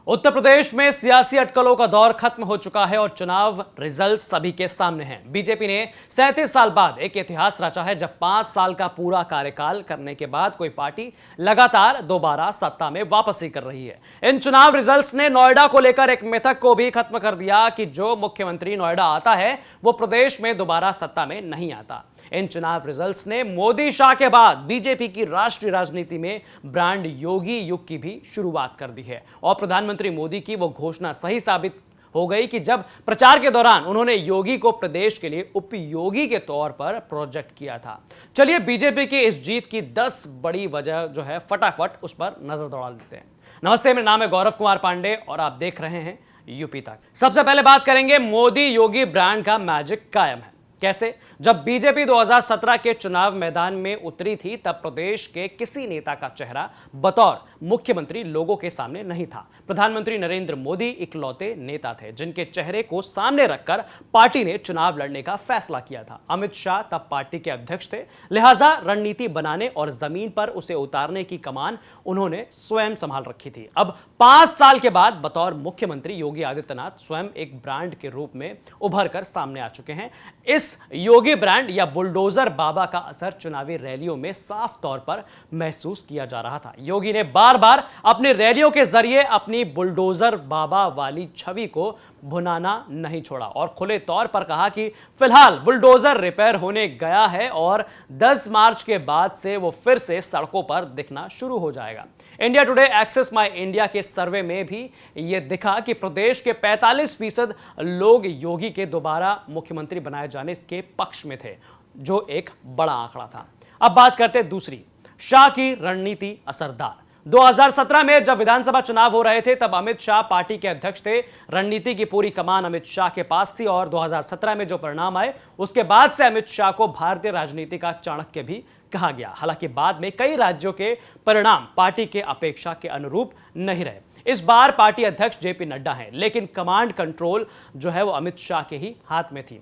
उत्तर प्रदेश में सियासी अटकलों का दौर खत्म हो चुका है और चुनाव रिजल्ट सभी के सामने हैं। बीजेपी ने 37 साल बाद एक इतिहास रचा है, जब 5 साल का पूरा कार्यकाल करने के बाद कोई पार्टी लगातार दोबारा सत्ता में वापसी कर रही है। इन चुनाव रिजल्ट्स ने नोएडा को लेकर एक मिथक को भी खत्म कर दिया कि जो मुख्यमंत्री नोएडा आता है वो प्रदेश में दोबारा सत्ता में नहीं आता। इन चुनाव रिजल्ट्स ने मोदी शाह के बाद बीजेपी की राष्ट्रीय राजनीति में ब्रांड योगी युग की भी शुरुआत कर दी है और प्रधानमंत्री मोदी की वो घोषणा सही साबित हो गई कि जब प्रचार के दौरान उन्होंने योगी को प्रदेश के लिए उपयोगी के तौर पर प्रोजेक्ट किया था। चलिए बीजेपी की इस जीत की 10 बड़ी वजह जो है फटाफट उस पर नजर दौड़ा लेते हैं। नमस्ते, मेरा नाम है गौरव कुमार पांडे और आप देख रहे हैं यूपी तक। सबसे पहले बात करेंगे मोदी योगी ब्रांड का मैजिक कायम है कैसे। जब बीजेपी 2017 के चुनाव मैदान में उतरी थी तब प्रदेश के किसी नेता का चेहरा बतौर मुख्यमंत्री लोगों के सामने नहीं था। प्रधानमंत्री नरेंद्र मोदी इकलौते नेता थे जिनके चेहरे को सामने रखकर पार्टी ने चुनाव लड़ने का फैसला किया था। अमित शाह तब पार्टी के अध्यक्ष थे, लिहाजा रणनीति बनाने और जमीन पर उसे उतारने की कमान उन्होंने स्वयं संभाल रखी थी। अब 5 साल के बाद बतौर मुख्यमंत्री योगी आदित्यनाथ स्वयं एक ब्रांड के रूप में उभर कर सामने आ चुके हैं। इस योगी ब्रांड या बुलडोजर बाबा का असर चुनावी रैलियों में साफ तौर पर महसूस किया जा रहा था। योगी ने बार बार अपनी रैलियों के जरिए अपनी बुलडोजर बाबा वाली छवि को भुनाना नहीं छोड़ा और खुले तौर पर कहा कि फिलहाल बुलडोजर रिपेयर होने गया है और 10 मार्च के बाद से वो फिर से सड़कों पर दिखना शुरू हो जाएगा। इंडिया टुडे एक्सेस माई इंडिया के सर्वे में भी ये दिखा कि प्रदेश के 45% लोग योगी के दोबारा मुख्यमंत्री बनाए जाने के पक्ष में थे, जो एक बड़ा आंकड़ा था। अब बात करते हैं दूसरी, शाह की रणनीति असरदार। 2017 में जब विधानसभा चुनाव हो रहे थे तब अमित शाह पार्टी के अध्यक्ष थे। रणनीति की पूरी कमान अमित शाह के पास थी और 2017 में जो परिणाम आए उसके बाद से अमित शाह को भारतीय राजनीति का चाणक्य भी कहा गया। हालांकि बाद में कई राज्यों के परिणाम पार्टी के अपेक्षा के अनुरूप नहीं रहे। इस बार पार्टी अध्यक्ष जेपी नड्डा हैं, लेकिन कमांड कंट्रोल जो है वो अमित शाह के ही हाथ में थी।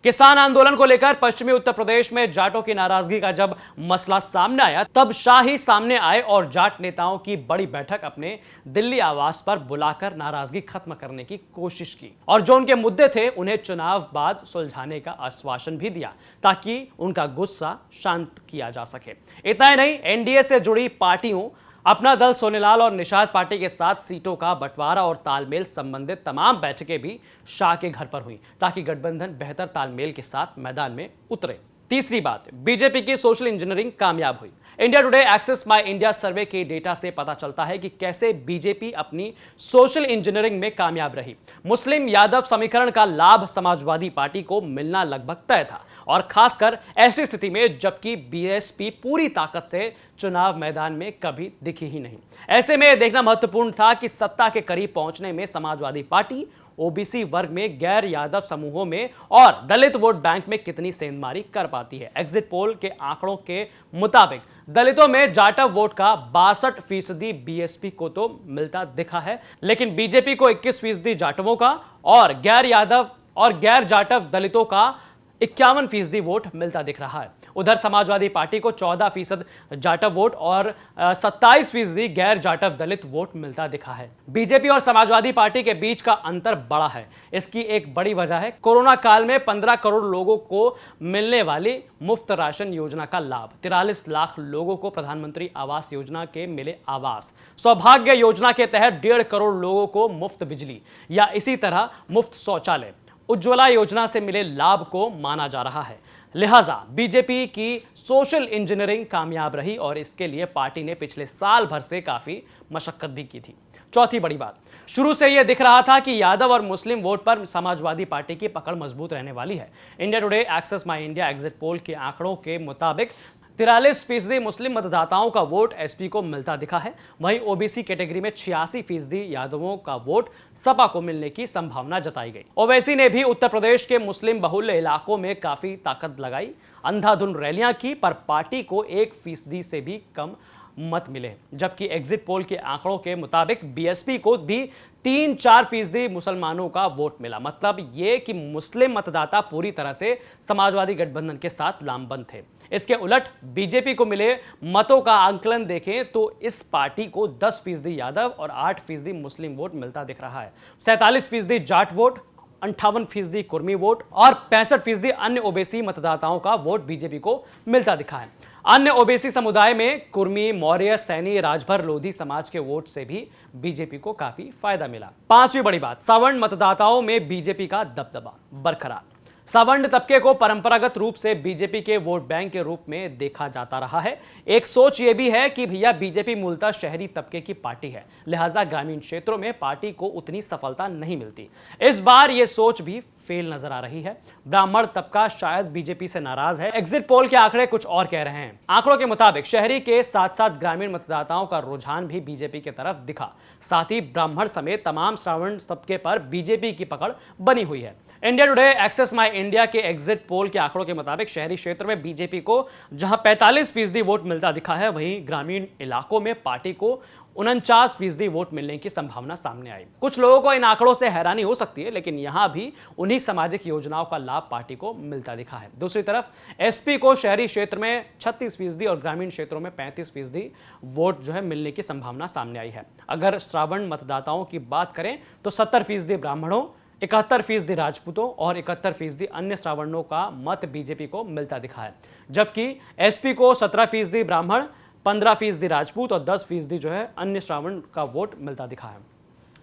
किसान आंदोलन को लेकर पश्चिमी उत्तर प्रदेश में जाटों की नाराजगी का जब मसला सामने आया तब शाह ही सामने आए और जाट नेताओं की बड़ी बैठक अपने दिल्ली आवास पर बुलाकर नाराजगी खत्म करने की कोशिश की और जो उनके मुद्दे थे उन्हें चुनाव बाद सुलझाने का आश्वासन भी दिया ताकि उनका गुस्सा शांत किया जा सके। इतना ही नहीं, एनडीए से जुड़ी पार्टियों अपना दल सोनेलाल और निषाद पार्टी के साथ सीटों का बंटवारा और तालमेल संबंधित तमाम बैठकें भी शाह के घर पर हुई ताकि गठबंधन बेहतर तालमेल के साथ मैदान में उतरे। तीसरी बात, बीजेपी की सोशल इंजीनियरिंग कामयाब हुई। इंडिया टुडे एक्सेस माई इंडिया सर्वे के डेटा से पता चलता है कि कैसे बीजेपी अपनी सोशल इंजीनियरिंग में कामयाब रही। मुस्लिम यादव समीकरण का लाभ समाजवादी पार्टी को मिलना लगभग तय था और खासकर ऐसी स्थिति में जबकि बीएसपी पूरी ताकत से चुनाव मैदान में कभी दिखी ही नहीं। ऐसे में यह देखना महत्वपूर्ण था कि सत्ता के करीब पहुंचने में समाजवादी पार्टी ओबीसी वर्ग में, गैर यादव समूहों में और दलित वोट बैंक में कितनी सेंधमारी कर पाती है। एग्जिट पोल के आंकड़ों के मुताबिक दलितों में जाटव वोट का 62% बीएसपी को तो मिलता दिखा है, लेकिन बीजेपी को 21% जाटवों का और गैर जाटव दलितों का 51% वोट मिलता दिख रहा है। उधर समाजवादी पार्टी को 14% जाटव वोट और 27% गैर जाटव दलित वोट मिलता दिखा है। बीजेपी और समाजवादी पार्टी के बीच का अंतर बड़ा है। इसकी एक बड़ी वजह है कोरोना काल में 15 करोड़ लोगों को मिलने वाली मुफ्त राशन योजना का लाभ। 43 लाख लोगों को प्रधानमंत्री आवास योजना के मिले आवास। सौभाग्य योजना के तहत 1.5 करोड़ लोगों को मुफ्त बिजली या इसी तरह मुफ्त शौचालय। उज्ज्वला योजना से मिले लाभ को माना जा रहा है। लिहाजा बीजेपी की सोशल इंजीनियरिंग कामयाब रही और इसके लिए पार्टी ने पिछले साल भर से काफी मशक्कत भी की थी। चौथी बड़ी बात, शुरू से यह दिख रहा था कि यादव और मुस्लिम वोट पर समाजवादी पार्टी की पकड़ मजबूत रहने वाली है। इंडिया टुडे एक्सेस माई इंडिया एग्जिट पोल के आंकड़ों के मुताबिक 43% मुस्लिम मतदाताओं का वोट एसपी को मिलता दिखा है। वहीं ओबीसी कैटेगरी में 86% यादवों का वोट सपा को मिलने की संभावना जताई गई। ओवैसी ने भी उत्तर प्रदेश के मुस्लिम बहुल इलाकों में काफी ताकत लगाई, अंधाधुंध रैलियां की, पर पार्टी को 1% से भी कम मत मिले, जबकि एग्जिट पोल के आंकड़ों के मुताबिक बीएसपी को भी 3-4% मुसलमानों का वोट मिला। मतलब ये कि मुस्लिम मतदाता पूरी तरह से समाजवादी गठबंधन के साथ लामबंद थे। इसके उलट बीजेपी को मिले मतों का आंकलन देखें तो इस पार्टी को 10% यादव और 8% मुस्लिम वोट मिलता दिख रहा है। 47% जाट वोट, 58% कुर्मी वोट और 65% अन्य ओबीसी मतदाताओं का वोट बीजेपी को मिलता दिखा है। अन्य ओबीसी समुदाय में कुर्मी, मौर्य, सैनी, राजभर, लोधी समाज के वोट से भी बीजेपी को काफी फायदा मिला। पांचवी बड़ी बात, सवर्ण मतदाताओं में बीजेपी का दबदबा बरकरार। सवर्ण तबके को परंपरागत रूप से बीजेपी के वोट बैंक के रूप में देखा जाता रहा है। एक सोच यह भी है कि भैया बीजेपी मूलतः शहरी तबके की पार्टी है, लिहाजा ग्रामीण क्षेत्रों में पार्टी को उतनी सफलता नहीं मिलती। इस बार यह सोच भी फेल नजर आ रही है। ब्राह्मण तबका शायद बीजेपी से नाराज है। एग्जिट पोल के आंकड़े कुछ और कह रहे हैं। आंकड़ों के मुताबिक शहरी के साथ साथ ग्रामीण मतदाताओं का रुझान भी बीजेपी की तरफ दिखा। साथ ही ब्राह्मण समेत तमाम सवर्ण तबके पर बीजेपी की पकड़ बनी हुई है। इंडिया टुडे एक्सेस माई इंडिया के एग्जिट पोल के आंकड़ों के मुताबिक शहरी क्षेत्र में बीजेपी को जहां 45% वोट मिलता दिखा है, वहीं ग्रामीण इलाकों में पार्टी को 49% वोट मिलने की संभावना सामने आई। कुछ लोगों को इन आंकड़ों से हैरानी हो सकती है, लेकिन यहां भी उन्हीं सामाजिक योजनाओं का लाभ पार्टी को मिलता दिखा है। दूसरी तरफ एसपी को शहरी क्षेत्र में 36% और ग्रामीण क्षेत्रों में 35% वोट जो है मिलने की संभावना सामने आई है। अगर श्रावण मतदाताओं की बात करें तो 70% ब्राह्मणों, 71% राजपूतों और 71% अन्य श्रावणों का मत बीजेपी को मिलता दिखा है, जबकि एसपी को 17% ब्राह्मण, 15% राजपूत और 10% जो है अन्य श्रावण का वोट मिलता दिखा है।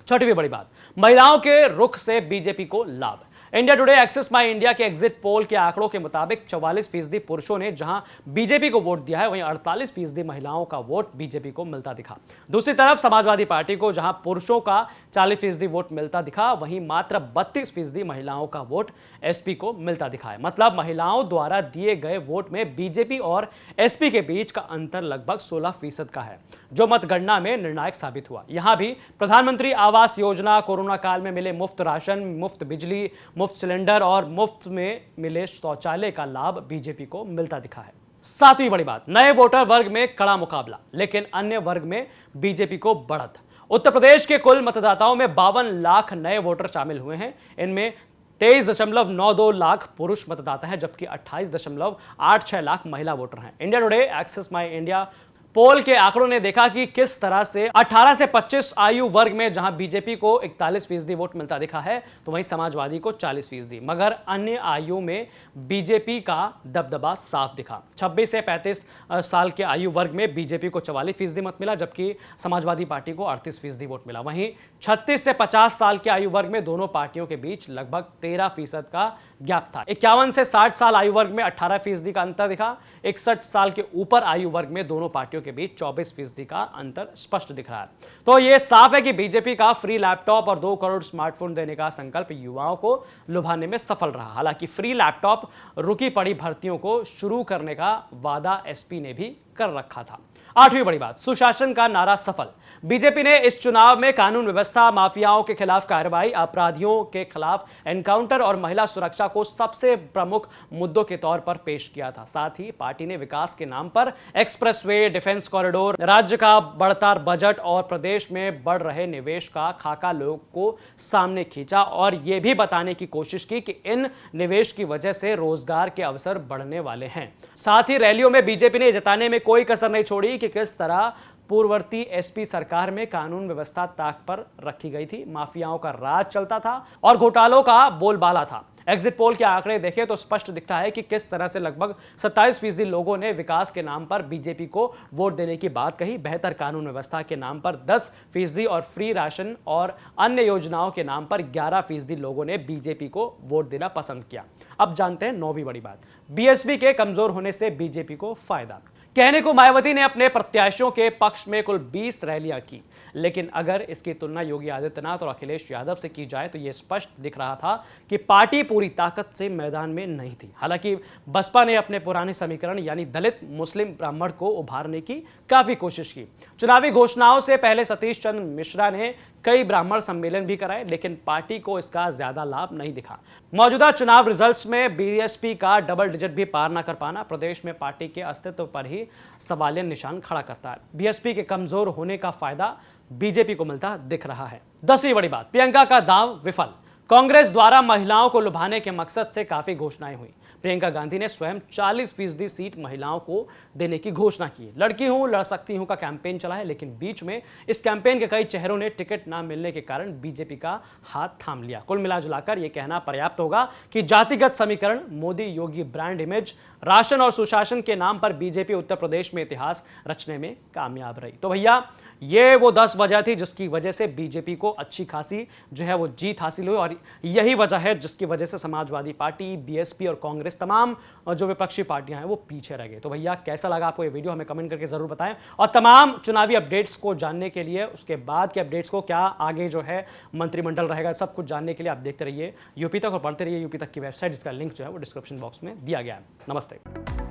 छठवीं बड़ी बात, महिलाओं के रुख से बीजेपी को लाभ। इंडिया टुडे एक्सेस माई इंडिया के एग्जिट पोल के आंकड़ों के मुताबिक 44% पुरुषों ने जहां बीजेपी को वोट दिया है, वहीं 48% महिलाओं का वोट बीजेपी को मिलता दिखा। दूसरी तरफ समाजवादी पार्टी को जहां पुरुषों का 40% वोट मिलता दिखा, वहीं मात्र 32% महिलाओं का वोट एसपी को मिलता दिखा है। मतलब महिलाओं द्वारा दिए गए वोट में बीजेपी और एसपी के बीच का अंतर लगभग 16% का है, जो मतगणना में निर्णायक साबित हुआ। यहां भी प्रधानमंत्री आवास योजना, कोरोना काल में मिले मुफ्त राशन, मुफ्त बिजली, मुफ्त सिलेंडर और मुफ्त में मिले शौचालय का लाभ बीजेपी को मिलता दिखा है। सातवीं बड़ी बात, नए वोटर वर्ग में कड़ा मुकाबला, लेकिन अन्य वर्ग में बीजेपी को बढ़त। उत्तर प्रदेश के कुल मतदाताओं में 52 लाख नए वोटर शामिल हुए हैं। इनमें 23.92 लाख पुरुष मतदाता हैं, जबकि 28.86 लाख महिला वोटर हैं। इंडिया टुडे एक्सेस माई इंडिया पोल के आंकड़ों ने देखा कि किस तरह से 18 से 25 आयु वर्ग में जहां बीजेपी को 41% वोट मिलता दिखा है, तो वहीं समाजवादी को 40%, मगर अन्य आयु में बीजेपी का दबदबा साफ दिखा। 26 से 35 साल के आयु वर्ग में बीजेपी को 44% मत मिला, जबकि समाजवादी पार्टी को 38% वोट मिला। वहीं 36 से 50 साल के आयु वर्ग में दोनों पार्टियों के बीच लगभग 13% का गैप था। 51 से 60 साल आयु वर्ग में 18% का अंतर दिखा। 61 साल के ऊपर आयु वर्ग में दोनों पार्टियों के बीच 24% का अंतर स्पष्ट दिख रहा है। तो यह साफ है कि बीजेपी का फ्री लैपटॉप और 2 करोड़ स्मार्टफोन देने का संकल्प युवाओं को लुभाने में सफल रहा। हालांकि फ्री लैपटॉप रुकी पड़ी भर्तियों को शुरू करने का वादा एसपी ने भी कर रखा था। आठवीं बड़ी बात, सुशासन का नारा सफल। बीजेपी ने इस चुनाव में कानून व्यवस्था, माफियाओं के खिलाफ कार्रवाई, अपराधियों के खिलाफ एनकाउंटर और महिला सुरक्षा को सबसे प्रमुख मुद्दों के तौर पर पेश किया था। साथ ही पार्टी ने विकास के नाम पर एक्सप्रेसवे, डिफेंस कॉरिडोर, राज्य का बढ़ता बजट और प्रदेश में बढ़ रहे निवेश का खाका लोगों को सामने खींचा और यह भी बताने की कोशिश की कि इन निवेश की वजह से रोजगार के अवसर बढ़ने वाले हैं। साथ ही रैलियों में बीजेपी ने जताने में कोई कसर नहीं छोड़ी कि किस तरह पूर्ववर्ती एसपी सरकार में कानून व्यवस्था ताक पर रखी गई थी, माफियाओं का राज चलता था और घोटालों का बोलबाला था। एग्जिट पोल के आंकड़े देखें तो स्पष्ट दिखता है कि किस तरह से लगभग 27% लोगों ने विकास के नाम पर बीजेपी को वोट देने की बात कही, बेहतर कानून व्यवस्था के नाम पर 10% और फ्री राशन और अन्य योजनाओं के नाम पर 11% लोगों ने बीजेपी को वोट देना पसंद किया। अब जानते हैं 9वीं बड़ी बात, बीएसपी के कमजोर होने से बीजेपी को फायदा। कहने को मायावती ने अपने प्रत्याशियों के पक्ष में कुल 20 रैलियां की, लेकिन अगर इसकी तुलना योगी आदित्यनाथ और अखिलेश यादव से की जाए तो यह स्पष्ट दिख रहा था कि पार्टी पूरी ताकत से मैदान में नहीं थी। हालांकि बसपा ने अपने पुराने समीकरण यानी दलित, मुस्लिम, ब्राह्मण को उभारने की काफी कोशिश की। चुनावी घोषणाओं से पहले सतीश चंद्र मिश्रा ने कई ब्राह्मण सम्मेलन भी कराए, लेकिन पार्टी को इसका ज्यादा लाभ नहीं दिखा। मौजूदा चुनाव रिजल्ट्स में बीएसपी का डबल डिजिट भी पार न कर पाना प्रदेश में पार्टी के अस्तित्व पर ही सवालिया निशान खड़ा करता है। बीएसपी के कमजोर होने का फायदा बीजेपी को मिलता दिख रहा है। 10वीं बड़ी बात, प्रियंका का दांव विफल। कांग्रेस द्वारा महिलाओं को लुभाने के मकसद से काफी घोषणाएं हुई। प्रियंका गांधी ने स्वयं 40% सीट महिलाओं को देने की घोषणा की। लड़की हूं, लड़ सकती हूं का कैंपेन चला है, लेकिन बीच में इस कैंपेन के कई चेहरों ने टिकट ना मिलने के कारण बीजेपी का हाथ थाम लिया। कुल मिलाजुलाकर यह कहना पर्याप्त होगा कि जातिगत समीकरण, Modi Yogi brand image, ration और सुशासन के नाम पर बीजेपी उत्तर प्रदेश में इतिहास रचने में कामयाब रही। तो भैया ये वो 10 वजह थी जिसकी वजह से बीजेपी को अच्छी खासी जो है वो जीत हासिल हुई, और यही वजह है जिसकी वजह से समाजवादी पार्टी, बीएसपी और कांग्रेस, तमाम जो विपक्षी पार्टियां हैं वो पीछे रह गए। तो भैया कैसा लगा आपको ये वीडियो, हमें कमेंट करके जरूर बताएं। और तमाम चुनावी अपडेट्स को जानने के लिए, उसके बाद के अपडेट्स को, क्या आगे जो है मंत्रिमंडल रहेगा, सब कुछ जानने के लिए आप देखते रहिए यूपी तक और पढ़ते रहिए यूपी तक की वेबसाइट, जिसका लिंक जो है वो डिस्क्रिप्शन बॉक्स में दिया गया है। नमस्ते।